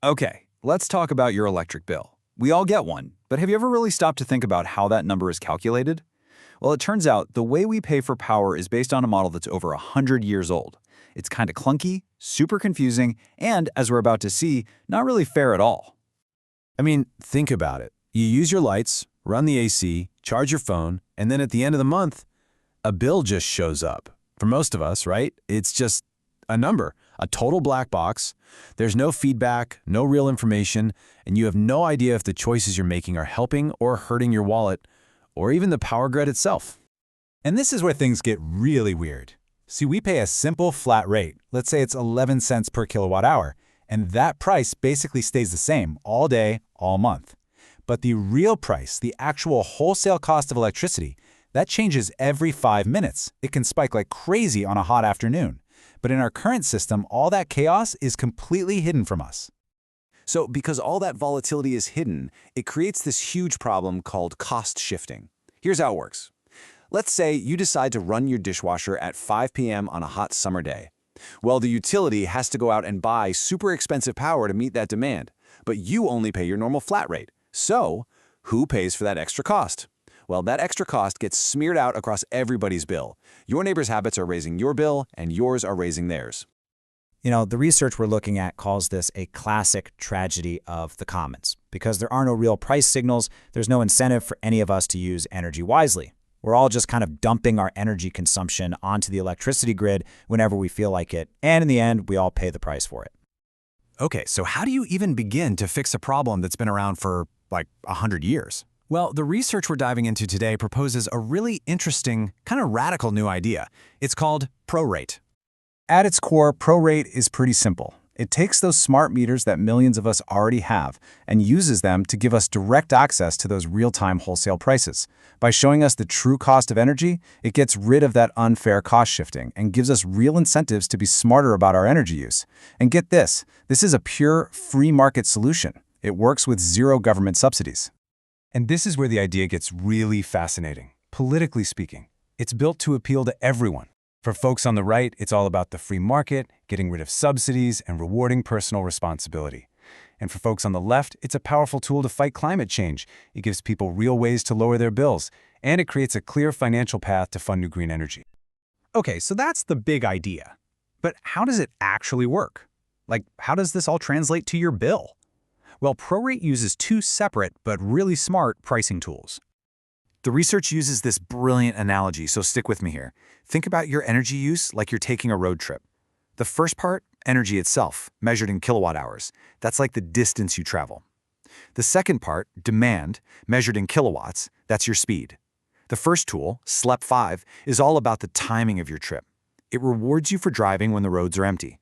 Okay, let's talk about your electric bill. We all get one, but have you ever really stopped to think about how that number is calculated? Well, it turns out the way we pay for power is based on a model that's over 100 years old. It's kind of clunky, super confusing, and, as we're about to see, not really fair at all. I mean, think about it. You use your lights, run the AC, charge your phone, and then at the end of the month, a bill just shows up. For most of us, right? It's just a number, a total black box. There's no feedback, no real information, and you have no idea if the choices you're making are helping or hurting your wallet, or even the power grid itself. And this is where things get really weird. See, we pay a simple flat rate. Let's say it's 11 cents per kilowatt hour, and that price basically stays the same all day, all month. But the real price, the actual wholesale cost of electricity, that changes every 5 minutes. It can spike like crazy on a hot afternoon. But in our current system, all that chaos is completely hidden from us. So because all that volatility is hidden, it creates this huge problem called cost shifting. Here's how it works. Let's say you decide to run your dishwasher at 5 p.m. on a hot summer day. Well, the utility has to go out and buy super expensive power to meet that demand, but you only pay your normal flat rate. So, who pays for that extra cost? Well, that extra cost gets smeared out across everybody's bill. Your neighbor's habits are raising your bill, and yours are raising theirs. You know, the research we're looking at calls this a classic tragedy of the commons. Because there are no real price signals, there's no incentive for any of us to use energy wisely. We're all just kind of dumping our energy consumption onto the electricity grid whenever we feel like it, and in the end, we all pay the price for it. Okay, so how do you even begin to fix a problem that's been around for, like, 100 years? Well, the research we're diving into today proposes a really interesting, kind of radical new idea. It's called ProRate. At its core, ProRate is pretty simple. It takes those smart meters that millions of us already have and uses them to give us direct access to those real-time wholesale prices. By showing us the true cost of energy, it gets rid of that unfair cost shifting and gives us real incentives to be smarter about our energy use. And get this is a pure free market solution. It works with zero government subsidies. And this is where the idea gets really fascinating. Politically speaking, it's built to appeal to everyone. For folks on the right, it's all about the free market, getting rid of subsidies, and rewarding personal responsibility. And for folks on the left, it's a powerful tool to fight climate change. It gives people real ways to lower their bills, and it creates a clear financial path to fund new green energy. Okay, so that's the big idea. But how does it actually work? Like, how does this all translate to your bill? Well, ProRate uses two separate but really smart pricing tools. The research uses this brilliant analogy, so stick with me here. Think about your energy use like you're taking a road trip. The first part, energy itself, measured in kilowatt hours. That's like the distance you travel. The second part, demand, measured in kilowatts, that's your speed. The first tool, CLEPm, is all about the timing of your trip. It rewards you for driving when the roads are empty.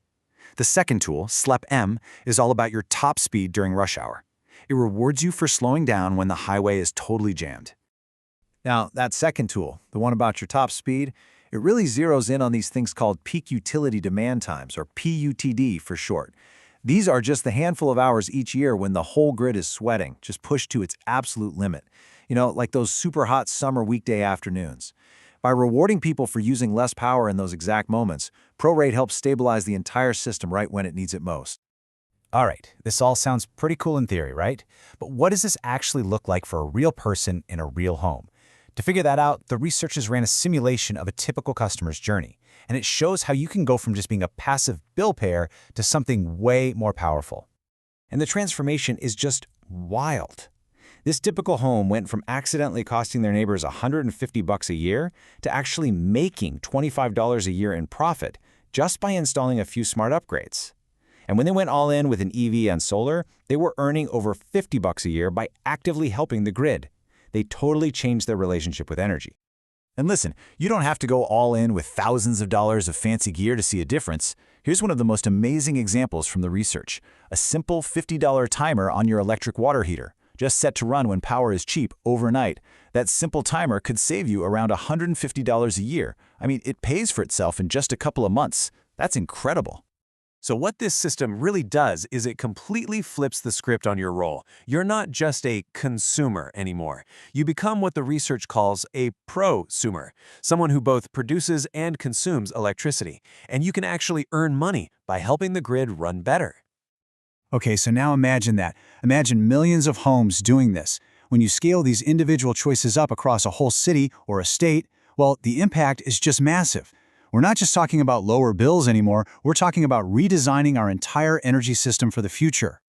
The second tool, CLEPm, is all about your top speed during rush hour. It rewards you for slowing down when the highway is totally jammed. Now, that second tool, the one about your top speed, it really zeroes in on these things called peak utility demand times, or PUTD for short. These are just the handful of hours each year when the whole grid is sweating, just pushed to its absolute limit. You know, like those super hot summer weekday afternoons. By rewarding people for using less power in those exact moments, ProRate helps stabilize the entire system right when it needs it most. All right, this all sounds pretty cool in theory, right? But what does this actually look like for a real person in a real home? To figure that out, the researchers ran a simulation of a typical customer's journey, and it shows how you can go from just being a passive bill payer to something way more powerful. And the transformation is just wild. This typical home went from accidentally costing their neighbors $150 a year to actually making $25 a year in profit just by installing a few smart upgrades. And when they went all in with an EV and solar, they were earning over $50 a year by actively helping the grid. They totally changed their relationship with energy. And listen, you don't have to go all in with thousands of dollars of fancy gear to see a difference. Here's one of the most amazing examples from the research. A simple $50 timer on your electric water heater, just set to run when power is cheap overnight. That simple timer could save you around $150 a year. I mean, it pays for itself in just a couple of months. That's incredible. So what this system really does is it completely flips the script on your role. You're not just a consumer anymore. You become what the research calls a prosumer, someone who both produces and consumes electricity. And you can actually earn money by helping the grid run better. Okay, so now imagine that. Imagine millions of homes doing this. When you scale these individual choices up across a whole city or a state, well, the impact is just massive. We're not just talking about lower bills anymore, we're talking about redesigning our entire energy system for the future.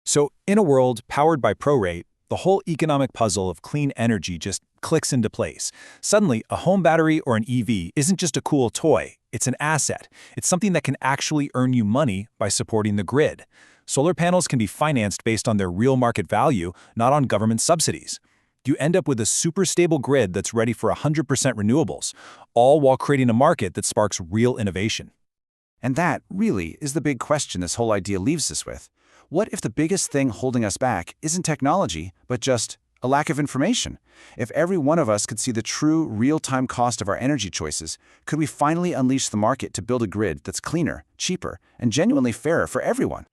So, in a world powered by ProRate, the whole economic puzzle of clean energy just clicks into place. Suddenly, a home battery or an EV isn't just a cool toy, it's an asset. It's something that can actually earn you money by supporting the grid. Solar panels can be financed based on their real market value, not on government subsidies. You end up with a super stable grid that's ready for 100% renewables, all while creating a market that sparks real innovation. And that, really, is the big question this whole idea leaves us with. What if the biggest thing holding us back isn't technology, but just a lack of information? If every one of us could see the true, real-time cost of our energy choices, could we finally unleash the market to build a grid that's cleaner, cheaper, and genuinely fairer for everyone?